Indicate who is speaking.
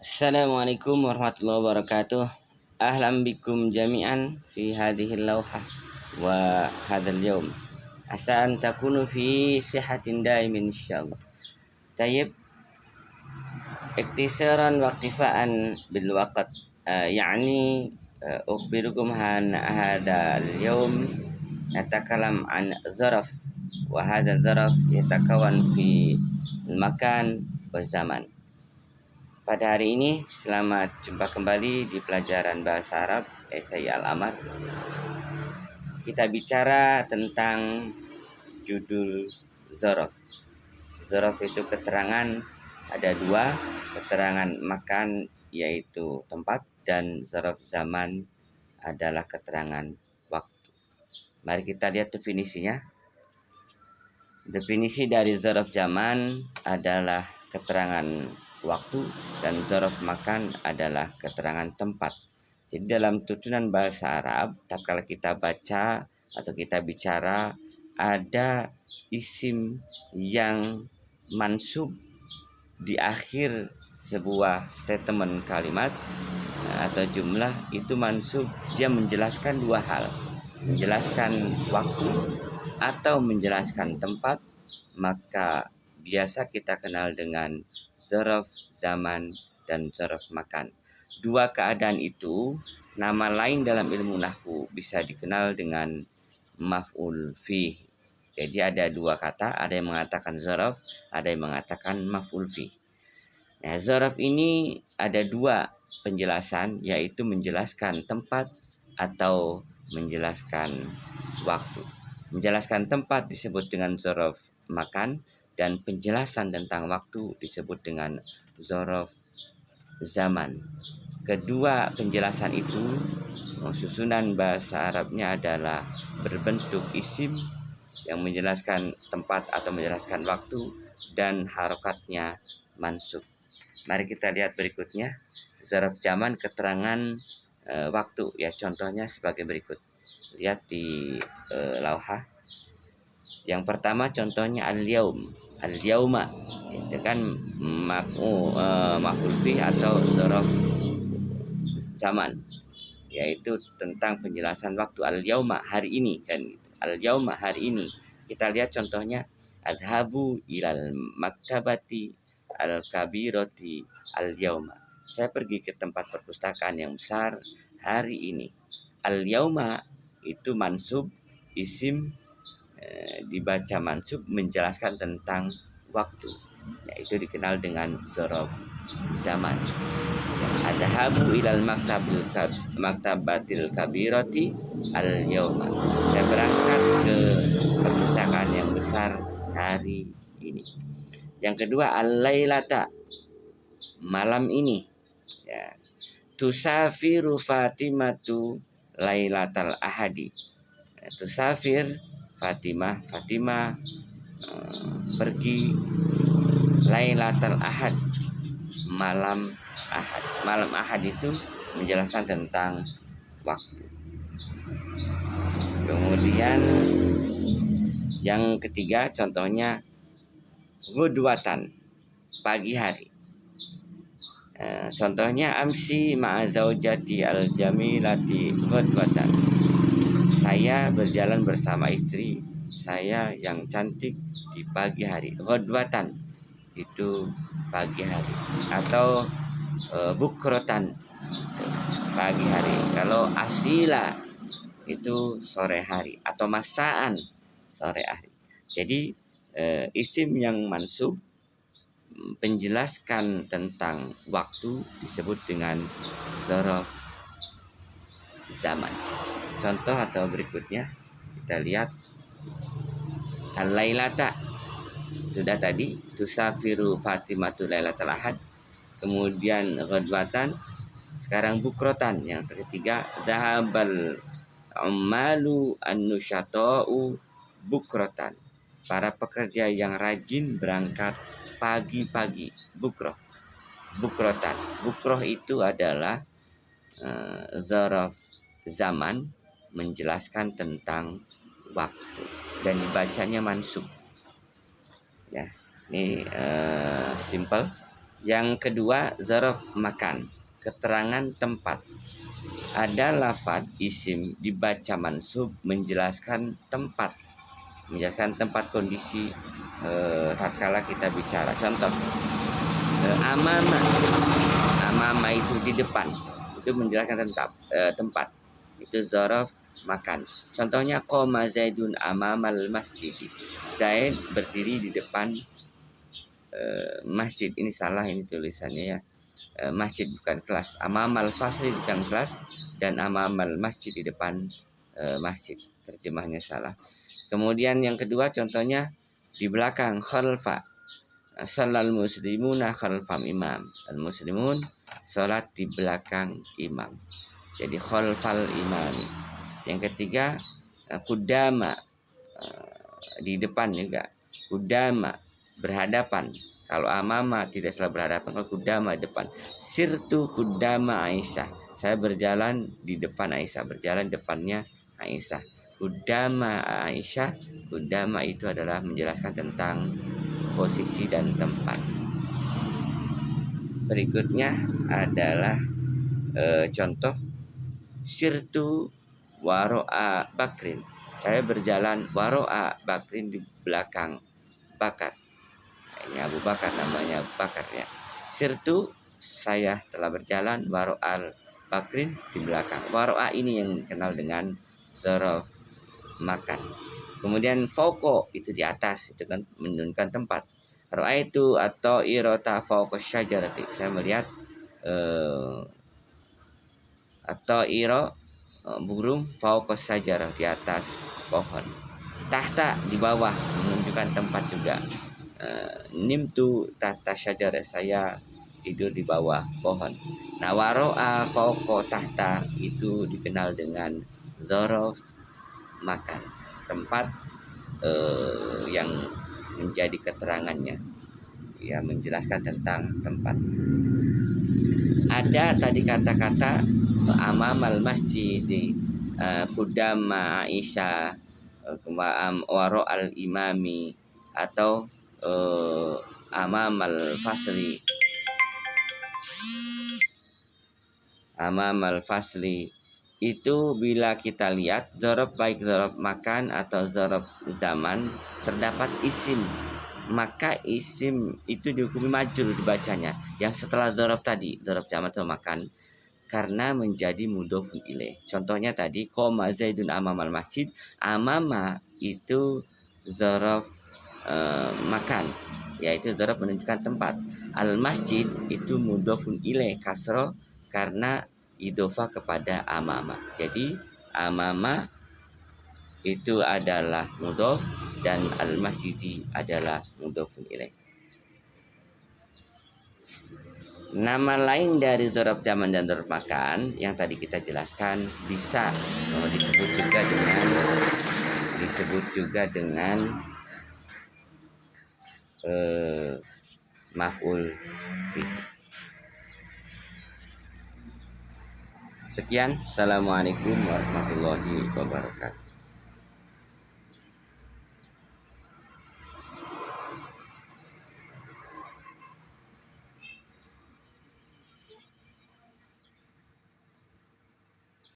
Speaker 1: Assalamualaikum warahmatullahi wabarakatuh. Ahlan bikum jami'an fi hadhihi lawhah wa hadzal yawm. Asa an takunu fi sihatin daimin insyaallah. Tayyib, iktisaran wa iktifaan bil waqt yani ukhbirukum an hadzal yawm natakalam an zaraf wa hadzal zaraf yatakawan fi makan wa zaman. Pada hari ini, selamat jumpa kembali di pelajaran bahasa Arab Esai Al-Amar. Kita bicara tentang judul Zorof. Zorof itu keterangan, ada dua, keterangan makan yaitu tempat, dan zorof zaman adalah keterangan waktu. Mari kita lihat definisinya. Definisi dari zorof zaman adalah keterangan waktu, dan zorof makan adalah keterangan tempat. Jadi dalam tutunan bahasa Arab, kalau kita baca atau kita bicara, ada isim yang mansub di akhir sebuah statement kalimat atau jumlah, itu mansub, dia menjelaskan dua hal, menjelaskan waktu atau menjelaskan tempat, maka biasa kita kenal dengan zorof zaman dan zorof makan. Dua keadaan itu, nama lain dalam ilmu nahwu bisa dikenal dengan maf'ul fih. Jadi ada dua kata, ada yang mengatakan zorof, ada yang mengatakan maf'ul fih. Nah, zorof ini ada dua penjelasan, yaitu menjelaskan tempat atau menjelaskan waktu. Menjelaskan tempat disebut dengan zorof makan, dan penjelasan tentang waktu disebut dengan zorof zaman. Kedua penjelasan itu, susunan bahasa Arabnya adalah berbentuk isim yang menjelaskan tempat atau menjelaskan waktu, dan harokatnya mansub. Mari kita lihat berikutnya. Zorof zaman keterangan waktu, ya, contohnya sebagai berikut. Lihat di lauhah. Yang pertama contohnya al-yaum, al-yauma, itu kan maf'ul fi atau zorof zaman, yaitu tentang penjelasan waktu. Al-yauma, hari ini, kan gitu. Al-yauma, hari ini. Kita lihat contohnya, adhabu ilal maktabati al-kabirati al-yauma. Saya pergi ke tempat perpustakaan yang besar hari ini. Al-yauma itu mansub, isim dibaca mansub, menjelaskan tentang waktu, yaitu dikenal dengan zorof zaman. Adhabu ilal maktabatil kabirati al-yauma. Saya berangkat ke perpustakaan yang besar hari ini. Yang kedua, al-lailata, malam ini, ya. Tusafiru Fatimatu lailatal ahadi. Tusafir Fatimah pergi lailatal ahad, malam ahad. Malam ahad itu menjelaskan tentang waktu. Kemudian yang ketiga contohnya ghudwatan, pagi hari. Contohnya amsi ma'a zaujati al-jamilati ghudwatan. Saya berjalan bersama istri saya yang cantik di pagi hari. Ghudwatan itu pagi hari, atau bukrotan, pagi hari. Kalau asila itu sore hari, atau masaan, sore hari. Jadi isim yang mansub menjelaskan tentang waktu disebut dengan zorof zaman. Contoh atau berikutnya kita lihat, al-lailata sudah tadi, tusafiru Fatimatu lailatal ahad. Kemudian ghadwatan, sekarang bukrotan, yang ketiga dhahabal ummalu an-nusyata'u bukrotan. Para pekerja yang rajin berangkat pagi-pagi, bukrotan. Bukroh itu adalah zorof zaman, menjelaskan tentang waktu, dan dibacanya mansub. Ya, ini simple. Yang kedua, zaraf makan, keterangan tempat. Ada lafaz isim dibaca mansub menjelaskan tempat, kondisi tatkala kita bicara. Contoh, amama, itu di depan, itu menjelaskan tempat, itu zaraf makan. Contohnya, qoma Zaidun amamal masjid, Zaid berdiri di depan masjid. Ini salah, ini tulisannya ya, masjid bukan kelas. Amamal fasli bukan kelas, dan amamal masjid di depan masjid, terjemahnya salah. Kemudian yang kedua contohnya di belakang, khalfa, shalal muslimuna khalfam imam, al muslimun salat di belakang imam, jadi khalfal imam. Yang ketiga, kudama, di depan juga, kudama berhadapan. Kalau amama tidak salah berhadapan, kalau kudama depan. Sirtu kudama Aisyah, saya berjalan di depan Aisyah, berjalan depannya Aisyah. Kudama Aisyah, kudama itu adalah menjelaskan tentang posisi dan tempat. Berikutnya adalah contoh, sirtu waro'a Bakrin, saya berjalan waro'a Bakrin, di belakang Bakar. Ini Abu Bakar, namanya Abu Bakar ya. Sirtu, saya telah berjalan, waro'al Bakrin, di belakang. Waro'a ini yang dikenal dengan zaraf makan. Kemudian fauqo, itu di atas, itu kan menunjukkan tempat. Ra'aitu atau irota fauqa syajarati, saya melihat atau iro, burung, fauqa syajarah, di atas pohon. Tahta, di bawah, menunjukkan tempat juga. Nimtu tahta syajarah, saya tidur di bawah pohon. Nah, waro'a fauqa tahta itu dikenal dengan zaraf makan, tempat yang menjadi keterangannya, ya, menjelaskan tentang tempat. Ada tadi kata-kata amamal masjid, kudama Aisyah, waro al imami, atau amamal fasli. Itu bila kita lihat dzaraf, baik dzaraf makan atau dzaraf zaman, terdapat isim, maka isim itu dihukumi majrur dibacanya, yang setelah dzaraf tadi, dzaraf zaman atau makan, karena menjadi mudhofun ilaih. Contohnya tadi, qoma Zaidun amamal masjid, amama itu dzaraf makan, yaitu dzaraf menunjukkan tempat. Al masjid itu mudhofun ilaih kasroh karena idhofah kepada amama. Jadi amama itu adalah mudhof dan al masjidi adalah mudhofun ilaih. Nama lain dari dzaraf zaman dan dzaraf makan yang tadi kita jelaskan bisa disebut juga dengan maf'ul bih. Sekian, assalamualaikum warahmatullahi wabarakatuh.